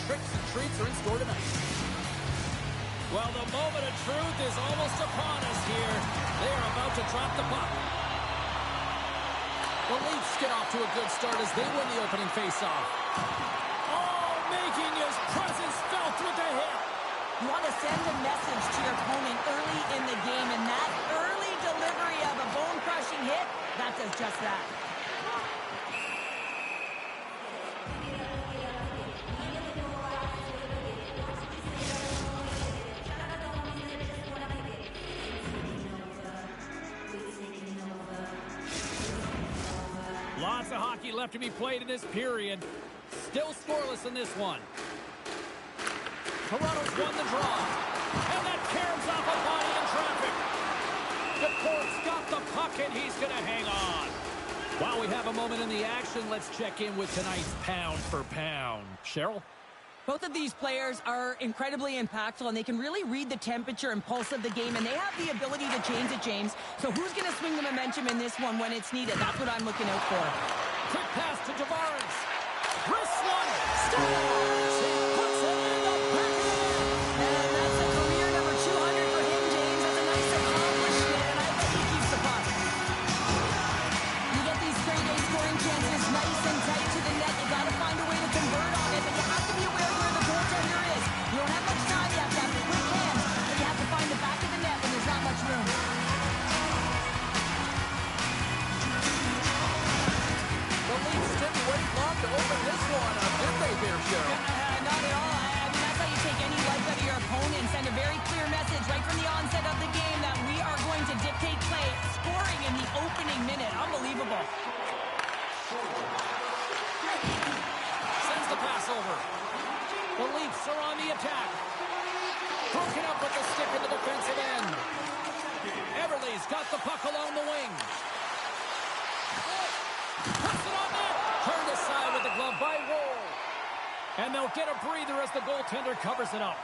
tricks and treats are in store tonight. Well, the moment of truth is almost upon us here. They are about to drop the puck. The Leafs get off to a good start as they win the opening faceoff. Oh, making his presence felt with the hit. You want to send a message to your opponent early in the game, and that early delivery of a bone-crushing hit, that does just that. Lots of hockey left to be played in this period. Still scoreless in this one. Toronto's won the draw. And that caroms off a body in traffic. The Corp's got the puck, and he's going to hang on. While we have a moment in the action, let's check in with tonight's pound for pound. Cheryl? Both of these players are incredibly impactful, and they can really read the temperature and pulse of the game, and they have the ability to change it, James. So who's going to swing the momentum in this one when it's needed? That's what I'm looking out for. Quick pass to Tavares. Wrist one. Stars. He puts it in the back of the net. And that's a career number 200 for him, James. That's a nice accomplishment, and I bet he keeps the puck. You get these straight A scoring chances nice and tight to the net. You got to find a way to convert on it, but you have to be aware of where the goaltender is. You don't have much time. You have to have quick hands, but you have to find the back of the net when there's not much room. The Leafs didn't wait long to open this one up, did they here, Cheryl? Not at all. I mean, that's how you take any life out of your opponent. Send a very clear message right from the onset of the game that we are going to dictate play, scoring in the opening minute. Unbelievable. Sends the pass over. The Leafs are on the attack. Broken up with the stick in the defensive end. Everly's got the puck along the wing. Puts it on net. Turned aside with the glove by Roll. And they'll get a breather as the goaltender covers it up.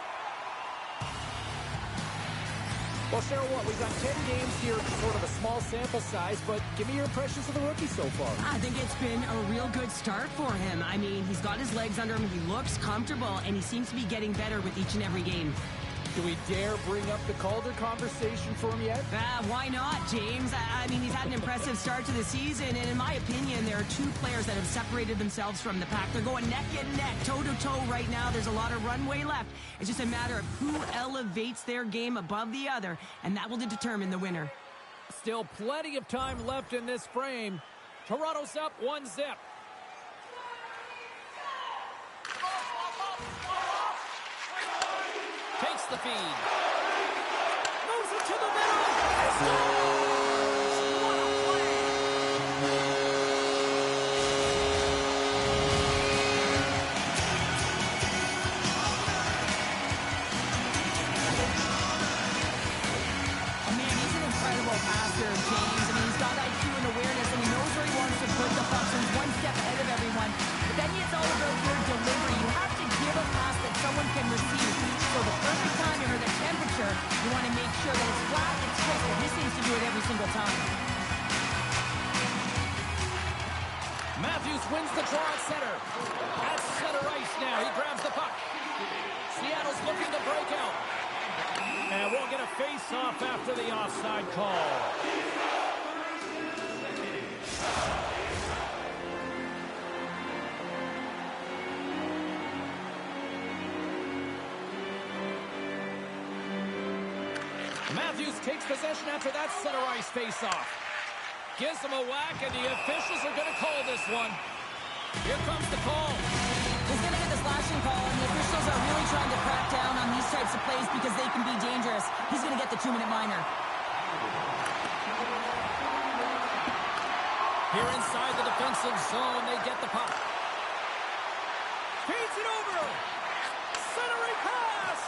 Well, Cheryl, we've got 10 games here, sort of a small sample size, but give me your impressions of the rookie so far. I think it's been a real good start for him. I mean, he's got his legs under him, he looks comfortable, and he seems to be getting better with each and every game. Do we dare bring up the Calder conversation for him yet? Why not, James? I mean, he's had an impressive start to the season, and in my opinion, there are two players that have separated themselves from the pack. They're going neck and neck, toe-to-toe right now. There's a lot of runway left. It's just a matter of who elevates their game above the other, and that will determine the winner. Still plenty of time left in this frame. Toronto's up 1-0. Takes the feed. Moves it to the middle. Scores! What a play! Oh, man, he's an incredible passer, James. I mean, he's got IQ and awareness, and he knows where he wants to put the puck, so he's one step ahead of everyone. But then it's all about your delivery. You have to give a pass that someone can receive. So the perfect timing or the temperature, you want to make sure that it's flat, it's crisp, and he seems to do it every single time. Matthews wins the draw at center. At center ice now. He grabs the puck. Seattle's looking to break out. And we'll get a face-off after the offside call. Matthews takes possession after that center ice face-off. Gives him a whack, and the officials are going to call this one. Here comes the call. He's going to get the slashing call, and the officials are really trying to crack down on these types of plays because they can be dangerous. He's going to get the 2-minute minor. Here inside the defensive zone, they get the puck. Feeds it over. Centering pass.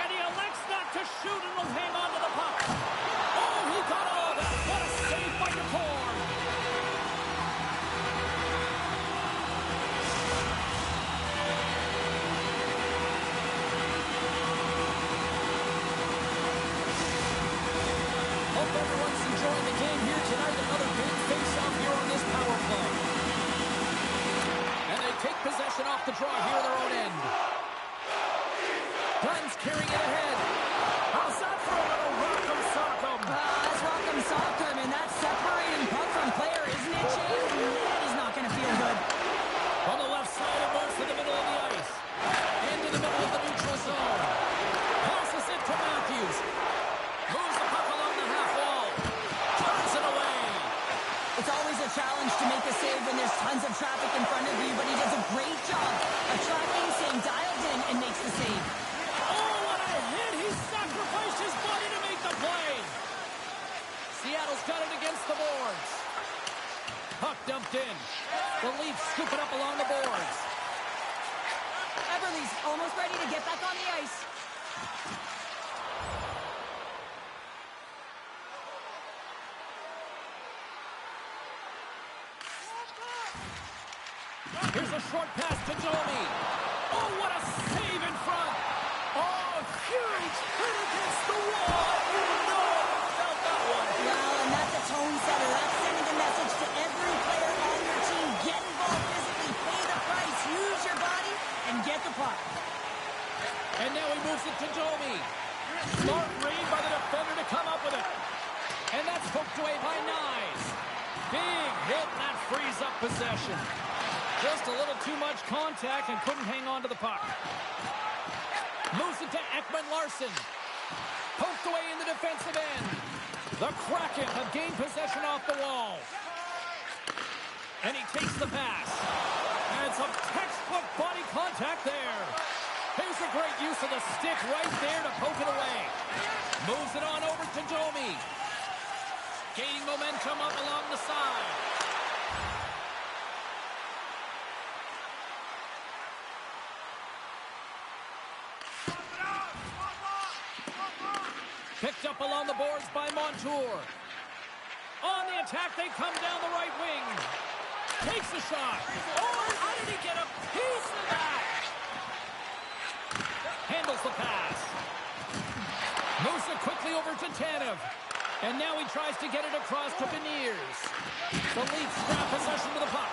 And he elects not to shoot and will hang on to the puck. Oh, he got all that. What a save by DeCorn. Hope everyone's enjoying the game here tonight. Another big face-off here on this power play. And they take possession off the draw here in their own end. Puck dumped in. The Leafs scoop it up along the boards. Everly's almost ready to get back on the ice. Here's a short pass to Domi. Oh, what a save in front. Oh, huge hit against the wall. You know you felt that one. Well, and that's a tone setter. That's sending a message to every player on your team. Get involved physically, pay the price, use your body, and get the puck. And now he moves it to Domi. Smart read by the defender to come up with it. And that's hooked away by Nyes. Big hit, and that frees up possession. Just a little too much contact and couldn't hang on to the puck. Moves it to Ekman-Larsson. Poked away in the defensive end. The Kraken have gained possession off the wall. And he takes the pass. And some textbook body contact there. Here's a great use of the stick right there to poke it away. Moves it on over to Domi. Gaining momentum up along the side. Picked up along the boards by Montour. On the attack, they come down the right wing. Takes a shot. Oh, how did he get a piece of that? Handles the pass. Moves it quickly over to Tanev. And now he tries to get it across to Beniers. The Leafs grab possession of the puck.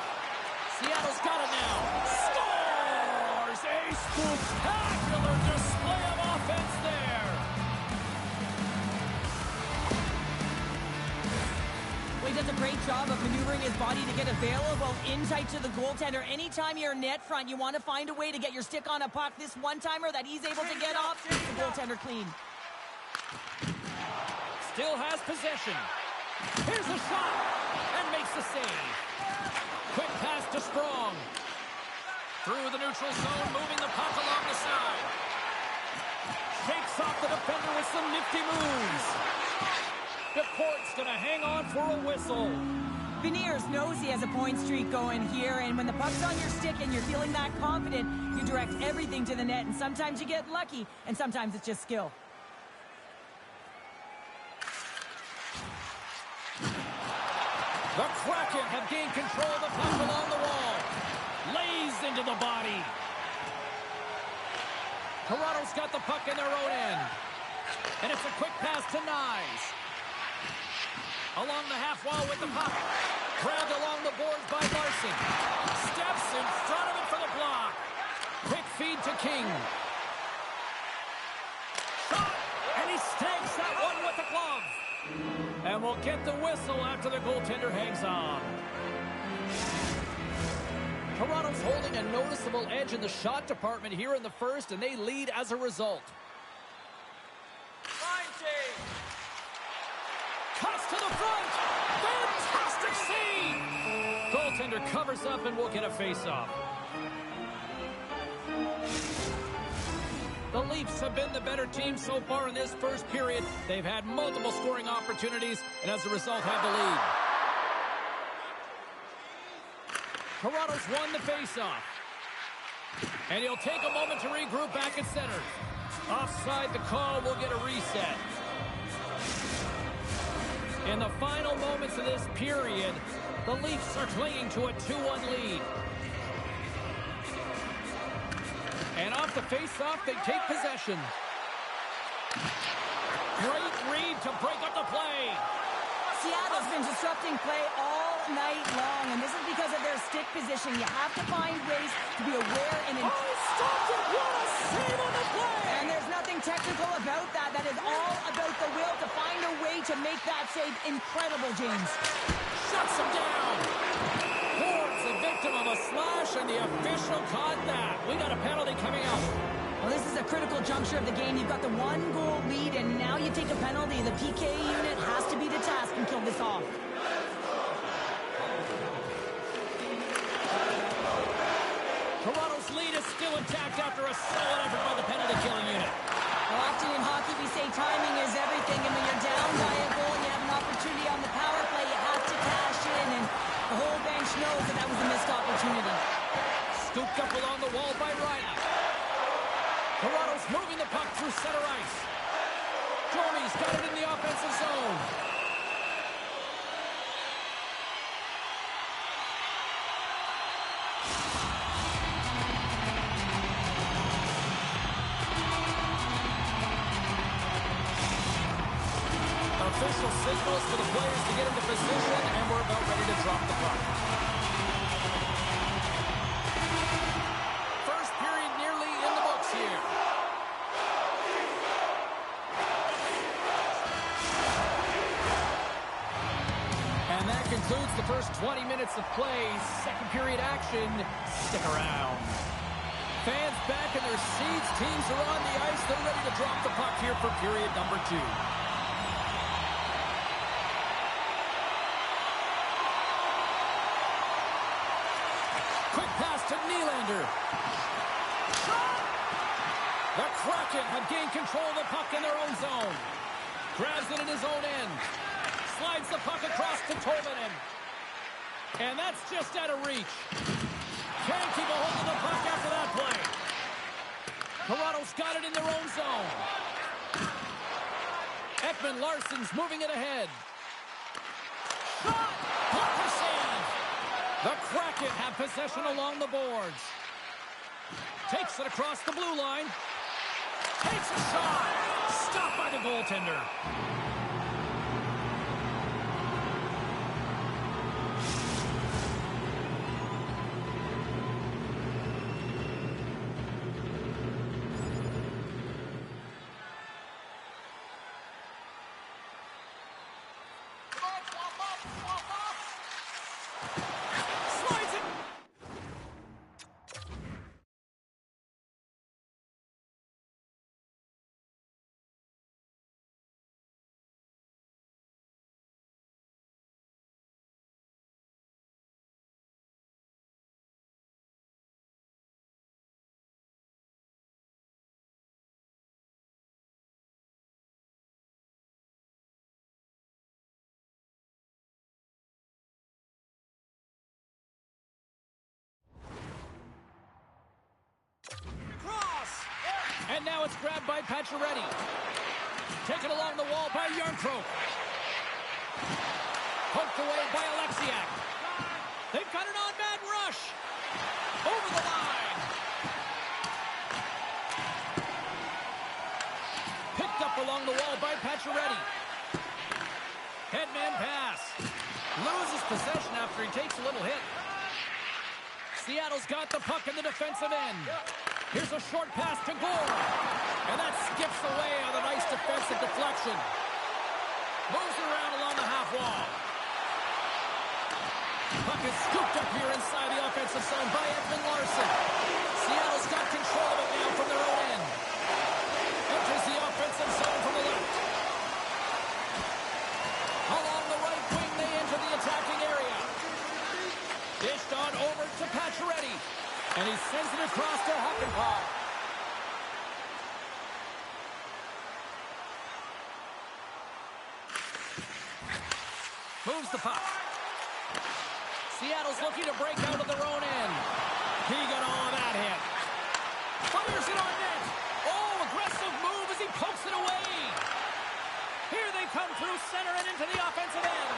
Seattle's got it now. Scores! A spectacular display of offense there. Well, he does a great job of maneuvering his body to get available in tight to the goaltender. Anytime you're net front, you want to find a way to get your stick on a puck. This one-timer that he's able to get off, takes the goaltender clean. Still has possession. Here's a shot. And makes the save. Quick pass to Strong. Through the neutral zone, moving the puck along the side. Shakes off the defender with some nifty moves. DePort's going to hang on for a whistle. Beniers knows he has a point streak going here, and when the puck's on your stick and you're feeling that confident, you direct everything to the net, and sometimes you get lucky, and sometimes it's just skill. The Kraken have gained control of the puck along the wall. Lays into the body. Toronto's got the puck in their own end. And it's a quick pass to Nyes. Along the half wall with the puck. Grabbed along the boards by Larson. Steps in front of it for the block. Quick feed to King. Shot! And he stakes that one with the glove. And we'll get the whistle after the goaltender hangs on. Toronto's holding a noticeable edge in the shot department here in the first, and they lead as a result. Cuts to the front. Fantastic save. Goaltender covers up, and we'll get a face-off. The Leafs have been the better team so far in this first period. They've had multiple scoring opportunities, and as a result have the lead. Toronto's won the face-off. And he'll take a moment to regroup back at center. Offside the call, will get a reset. In the final moments of this period, the Leafs are clinging to a 2-1 lead. And off the face-off, they take possession. Great read to break up the play. Seattle's been disrupting play all night long, and this is because of their stick position. You have to find ways to be aware and... stopped it! What a save on the play! And there's nothing technical about that. That is all about the will to find a way to make that save incredible, James. Shuts him down. Ford's the victim of a slash, and the official caught that. We got a penalty coming up. Well, this is a critical juncture of the game. You've got the one-goal lead, and now you take a penalty. The PK unit has to be the task and kill this off. Toronto's lead is still intact after a solid effort by the penalty-killing unit. Well, often in hockey, we say timing is everything, and when you're down by a goal and you have an opportunity on the power play, you have to cash in, and The whole bench knows that that was a missed opportunity. Scooped up along the wall by Riley. Toronto's moving the puck through center ice. Jomi's got it in the offensive zone. Official signals for the players to get into position, and we're about ready to drop the puck. First period nearly in the books here. And that concludes the first 20 minutes of play. Second period action. Stick around. Fans back in their seats. Teams are on the ice. They're ready to drop the puck here for period number 2. Quick pass to Nylander. The Kraken have gained control of the puck in their own zone. Grabs it in his own end. Slides the puck across to Tolvanen. And that's just out of reach. Can't keep a hold of the puck after that play. Toronto's got it in their own zone. Ekman Larsson's moving it ahead. Shot! Blocker save! The Kraken have possession along the boards. Takes it across the blue line. Takes a shot! Stopped by the goaltender. And now it's grabbed by Pacioretty. Taken along the wall by Yarncroke. Poked away by Alexiak. They've got an on-man rush. Over the line. Picked up along the wall by Pacioretty. Headman pass. Loses possession after he takes a little hit. Seattle's got the puck in the defensive end. Here's a short pass to Gore. And that skips away on a nice defensive deflection. Moves around along the half wall. Puck is scooped up here inside the offensive zone by Ekman Larsson. Seattle's got control of it now from their own end. Enters the offensive zone from the left. Along the right wing, they enter the attacking area. Dished on over to Pacioretty. And he sends it across to Hakanpää. Moves the puck. Seattle's looking to break out of their own end. He got all of that hit. Fires it on net. Oh, aggressive move as he pokes it away. Here they come through center and into the offensive end.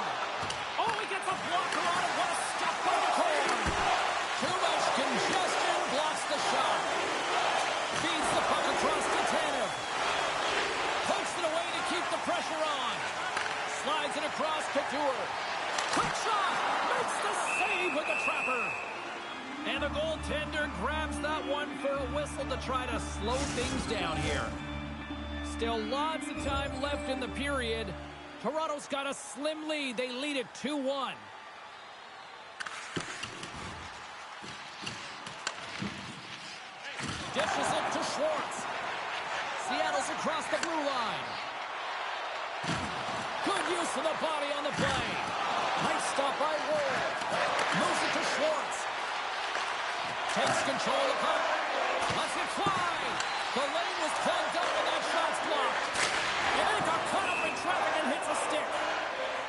Oh, he gets a blocker on it. What a stop by the corner. Too much congestion, blocks the shot. Feeds the puck across to Tanev. Pokes it away to keep the pressure on. Slides it across to Dewar. Quick shot! Makes the save with the trapper. And the goaltender grabs that one for a whistle to try to slow things down here. Still lots of time left in the period. Toronto's got a slim lead. They lead it 2-1. Dishes it to Schwartz. Seattle's across the blue line. Good use of the body on the play. Nice stop by Ward. Moves it to Schwartz. Takes control of the puck. Lets it fly. The lane was plugged up and that shot's blocked. And they got caught up in traffic and hits a stick.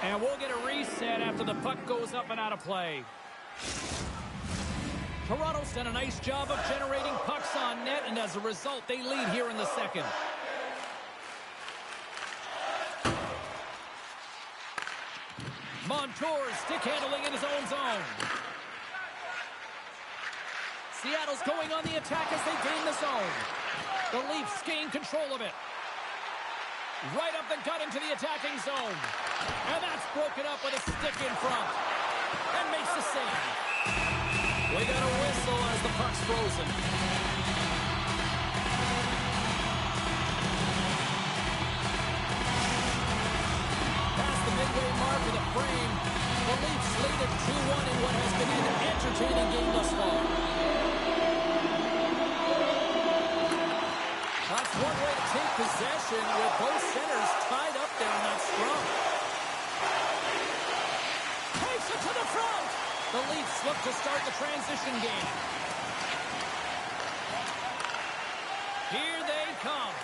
And we'll get a reset. set after the puck goes up and out of play. Toronto's done a nice job of generating pucks on net, and as a result, they lead here in the second. Montour stick handling in his own zone. Seattle's going on the attack as they gain the zone. The Leafs gain control of it. Right up the gut into the attacking zone. And that's broken up with a stick in front. And makes the save. We got a whistle as the puck's frozen. Past the midway mark of the frame, the Leafs lead at 2-1 in what has been an entertaining game thus far. That's one way to take possession with both centers tied up there in that scrum. Takes it to the front. The Leafs look to start the transition game. Here they come.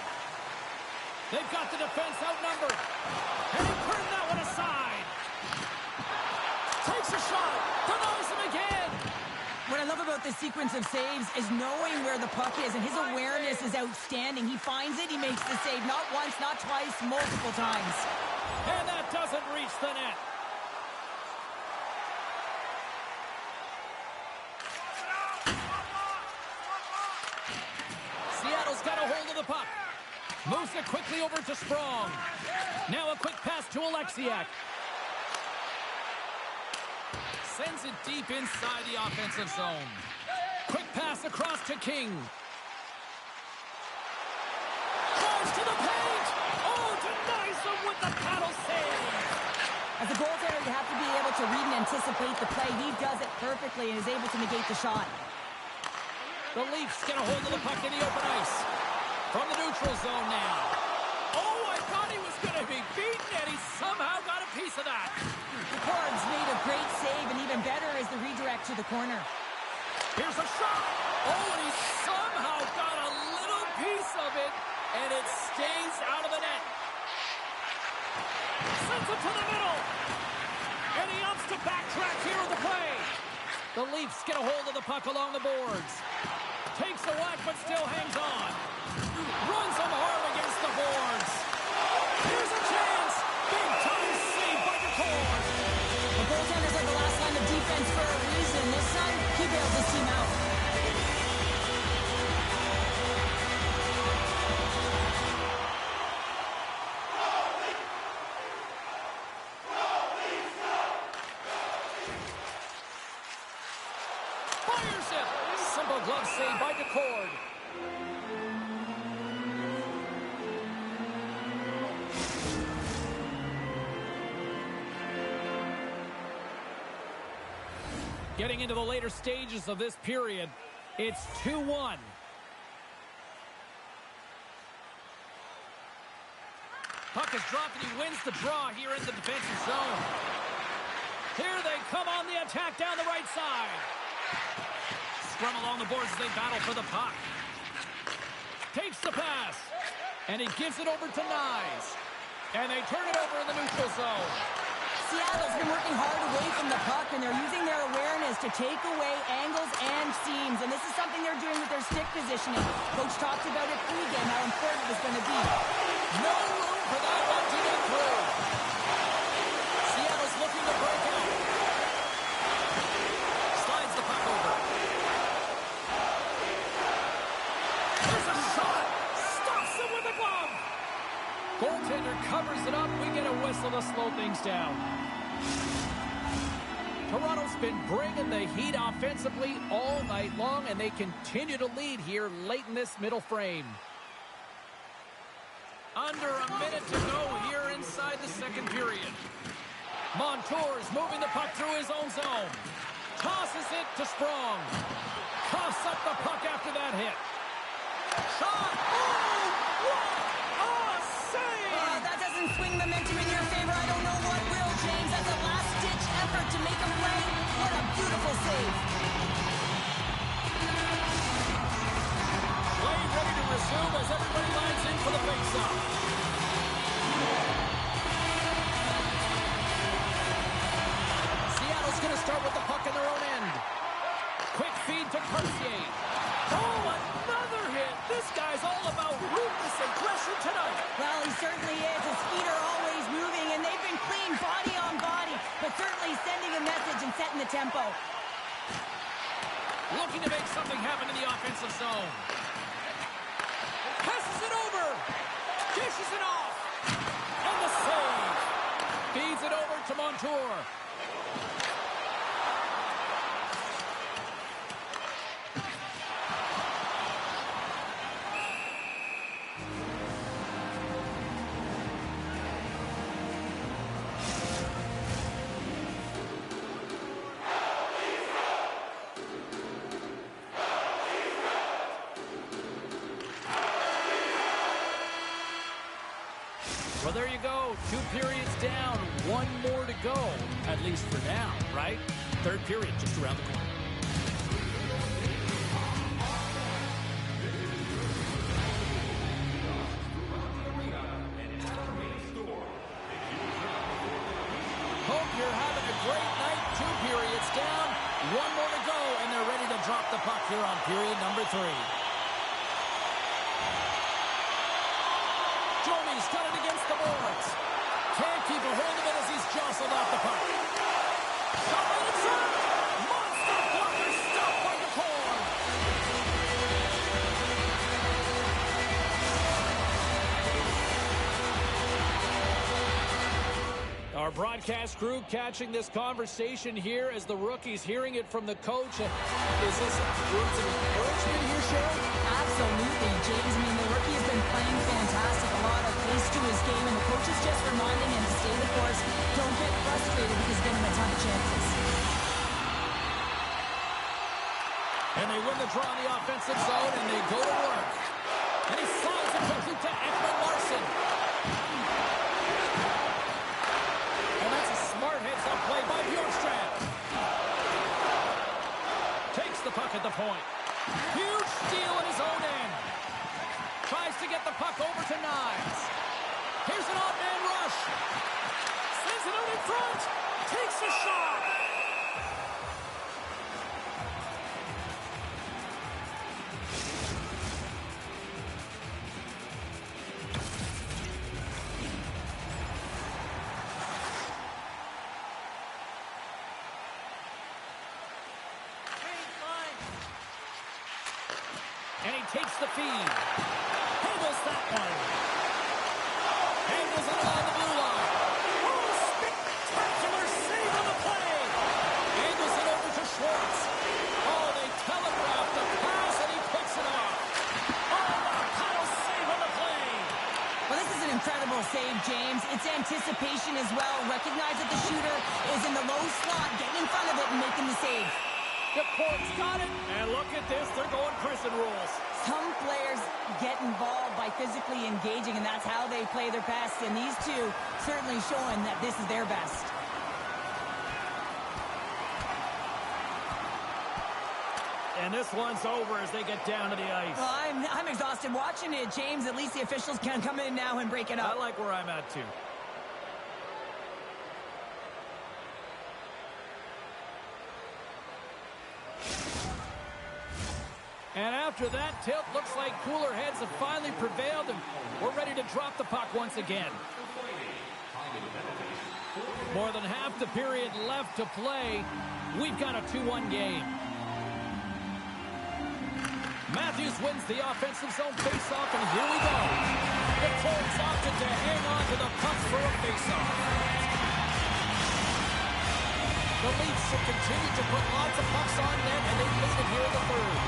They've got the defense outnumbered. And he turned that one aside. Takes a shot. Denies him again. What I love about this sequence of saves is knowing where the puck is, and his awareness is outstanding. He finds it, he makes the save, not once, not twice, multiple times. And that doesn't reach the net. Seattle's got a hold of the puck. Moves it quickly over to Sprong. Now a quick pass to Alexiak. Sends it deep inside the offensive zone. Quick pass across to King. Drives to the paint. Oh, denies him with the paddle save. As a goaltender, you have to be able to read and anticipate the play. He does it perfectly and is able to negate the shot. The Leafs get a hold of the puck in the open ice. From the neutral zone now. Oh, I thought he was going to be beaten, and he somehow got a piece of that. The Cords made a great save, and even better is the redirect to the corner. Here's a shot. Oh, and he somehow got a little piece of it, and it stays out of the net. Sends it to the middle. And he opts to backtrack here in the play. The Leafs get a hold of the puck along the boards. Takes a whack, but still hangs on. Runs him hard against the boards. Here's a chance. Big time save by the Cords. The goaltenders are the last line of defense for a reason. This time, he bails his team out. Fires it. Simple glove save by DeCord. Getting into the later stages of this period, it's 2-1. Puck is dropped and he wins the draw here in the defensive zone. Here they come on the attack down the right side. Scrum along the boards as they battle for the puck. Takes the pass. And he gives it over to Nyes. And they turn it over in the neutral zone. Seattle's been working hard away from the puck, and they're using their awareness to take away angles and seams. And this is something they're doing with their stick positioning. Coach talked about it pregame, how important it's going to be. No room for that one to get through. Seattle's looking to break out. Slides the puck over. There's a shot. Stops him with a glove. Goaltender covers it up. We get a whistle to slow things down. Toronto's been bringing the heat offensively all night long, and they continue to lead here late in this middle frame. Under a minute to go here inside the second period. Montour's moving the puck through his own zone. Tosses it to Sprong. Coughs up the puck after that hit. Shot! Oh! What a save! That doesn't swing momentum in your favor. I don't know what will, James. That's a last-ditch effort to make a play. What a beautiful save. Play ready to resume as everybody lines in for the face-off. lighten the tempo. Looking to make something happen in the offensive zone. Passes it over. Dishes it off. And the save. Feeds it over to Montour. Well, there you go. 2 periods down. 1 more to go, at least for now, right? Third period just around the corner. Hope you're having a great night. 2 periods down. 1 more to go, and they're ready to drop the puck here on period number 3. He's got it against the boards. Can't keep a hold of it as he's jostled off the puck. Shot right in front. Monster blocker stopped by the core. Our broadcast crew catching this conversation here as the rookies hearing it from the coach. Is this words of encouragement here, Cheryl? Absolutely, James. I mean, the rookie has been playing fantastic. A lot of pace to his game, and the coach is just reminding him to stay the course. Don't get frustrated because he's getting a ton of chances. And they win the draw in the offensive zone, and they go to work. And he slides it quickly to Ekman Larsson. And that's a smart heads-up play by Bjorkstrand. Takes the puck at the point. Huge steal in his own end. Tries to get the puck over to Knives. Here's an odd-man rush. Sends it out in front. Takes a shot. And he takes the feed. Handles that one. Handles it along the blue line. Oh, spectacular save on the play. Handles it over to Schwartz. Oh, they telegraphed the pass, and he picks it off. Oh, what a paddle save on the play. Well, this is an incredible save, James. It's anticipation as well. Recognize that the shooter is in the low slot, getting in front of it and making the save. The court's got it. And look at this. They're going prison rules. Some players get involved by physically engaging, and that's how they play their best. And these two certainly showing that this is their best. And this one's over as they get down to the ice. Well, I'm exhausted watching it, James. At least the officials can come in now and break it up. I like where I'm at, too. And after that tilt, looks like cooler heads have finally prevailed, and we're ready to drop the puck once again. More than half the period left to play. We've got a 2-1 game. Matthews wins the offensive zone faceoff, and here we go. The Colts opted to hang on to the puck for a faceoff. The Leafs have continued to put lots of pucks on net, and they made it here in the third.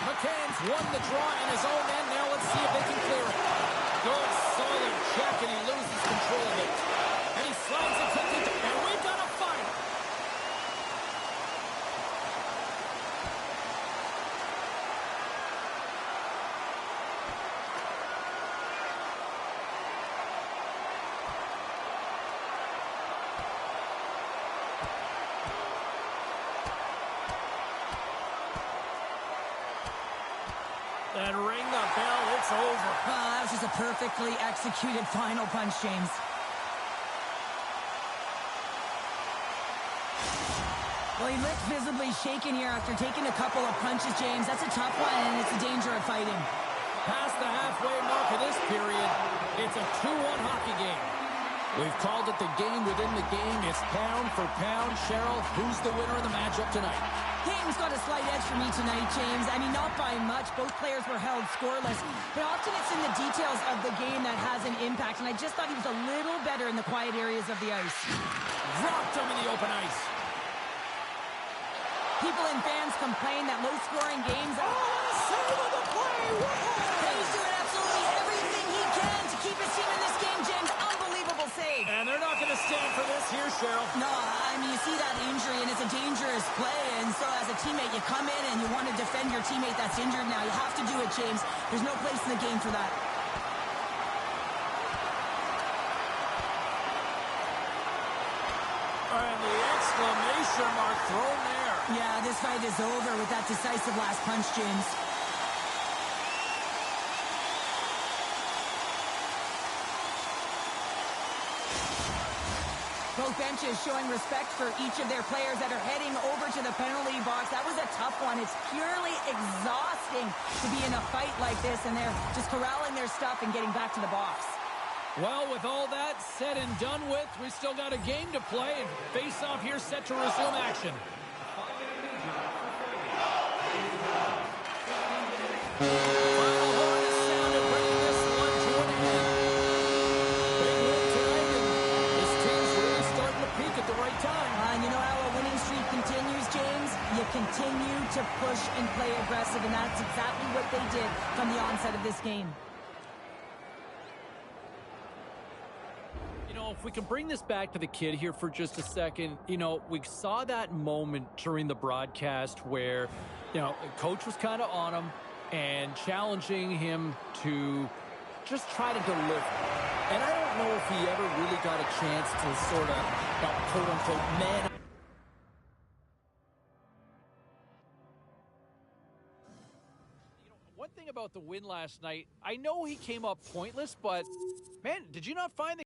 McCann's won the draw in his own end. Now let's see if they can clear it. Good, solid check, and he loses control of it. And he slides it quickly, and we've got a fight. And ring the bell, it's over. That was just a perfectly executed final punch, James. Well, he looked visibly shaken here after taking a couple of punches, James. That's a tough one, and it's a danger of fighting. Past the halfway mark of this period, it's a 2-1 hockey game. We've called it the game within the game. It's pound for pound. Cheryl, who's the winner of the matchup tonight? Kane's got a slight edge for me tonight, James. I mean, not by much. Both players were held scoreless. But often it's in the details of the game that has an impact. And I just thought he was a little better in the quiet areas of the ice. Dropped him in the open ice. People and fans complain that low-scoring games... Save of the play! He's doing absolutely everything he can to keep his team in this game, James. Unbelievable save. And they're not going to stand for this here, Cheryl. No, I mean, you see that injury, and it's a dangerous play. And so as a teammate, you come in and you want to defend your teammate that's injured now. You have to do it, James. There's no place in the game for that. And the exclamation mark thrown there. Yeah, this fight is over with that decisive last punch, James. Both benches showing respect for each of their players that are heading over to the penalty box. That was a tough one. It's purely exhausting to be in a fight like this, and they're just corralling their stuff and getting back to the box. Well, with all that said and done with, we still got a game to play, and face-off here set to resume action. Final horn is sounded, bringing this one to an end. Big win tonight, and this team's really starting to peak at the right time. And you know how a winning streak continues, James? You continue to push and play aggressive, and that's exactly what they did from the onset of this game. You know, if we can bring this back to the kid here for just a second, you know, we saw that moment during the broadcast where, you know, the coach was kind of on him and challenging him to just try to deliver. And I don't know if he ever really got a chance to sort of, quote-unquote, man. You know, one thing about the win last night, I know he came up pointless, but, man, did you not find the